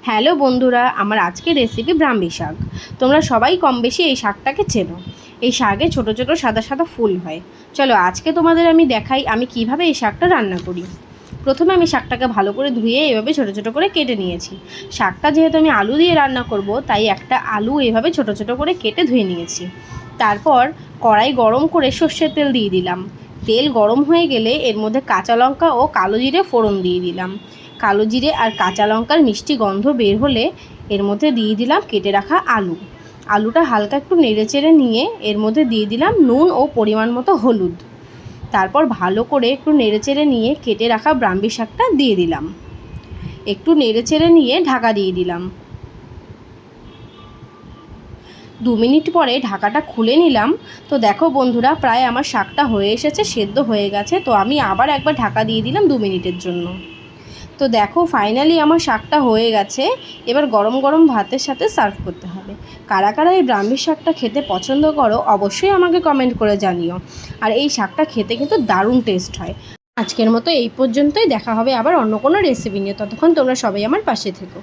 Hello বন্ধুরা, আমার আজকের রেসিপি ব্রাহ্মী শাক। তোমরা সবাই কম বেশি এই শাকটাকে চেনো। এই শাকে ছোটো ছোটো সাদা সাদা ফুল হয়। চলো আজকে তোমাদের আমি দেখাই আমি কিভাবে এই শাকটা রান্না করি। প্রথমে আমি শাকটাকে ভালো করে ধুয়ে এভাবে ছোটো ছোটো করে কেটে নিয়েছি। শাকটা যেহেতু আমি আলু দিয়ে রান্না করব, তাই একটা আলু এভাবে ছোটো ছোটো করে কেটে ধুয়ে নিয়েছি। তারপর কড়াই গরম করে সর্ষের তেল দিয়ে দিলাম। তেল গরম হয়ে গেলে এর মধ্যে কাঁচা লঙ্কা ও কালো জিরে ফোড়ন দিয়ে দিলাম। কালো জিরে আর কাঁচা লঙ্কার মিষ্টি গন্ধ বের হলে এর মধ্যে দিয়ে দিলাম কেটে রাখা আলু। আলুটা হালকা একটু নেড়েচেড়ে নিয়ে এর মধ্যে দিয়ে দিলাম নুন ও পরিমাণ মতো হলুদ। তারপর ভালো করে একটু নেড়েচেড়ে নিয়ে কেটে রাখা ব্রাহ্মী শাকটা দিয়ে দিলাম। একটু নেড়েচেড়ে নিয়ে ঢাকা দিয়ে দিলাম। 2 মিনিট পরে ঢাকাটা খুলে নিলাম। তো দেখো বন্ধুরা, প্রায় আমার শাকটা হয়ে এসেছে, সেদ্ধ হয়ে গেছে। তো আমি আবার একবার ঢাকা দিয়ে দিলাম 2 মিনিটের জন্য। তো দেখো ফাইনালি আমার শাকটা হয়ে গেছে। এবার গরম গরম ভাতের সাথে সার্ভ করতে হবে। কারা কারা এই ব্রাহ্মী শাকটা খেতে পছন্দ করো অবশ্যই আমাকে কমেন্ট করে জানিও। আর এই শাকটা খেতে কিন্তু দারুণ টেস্ট হয়। আজকের মতো এই পর্যন্তই, দেখা হবে আবার অন্য কোনো রেসিপি নিয়ে। ততক্ষণ তোমরা সবাই আমার পাশে থেকো।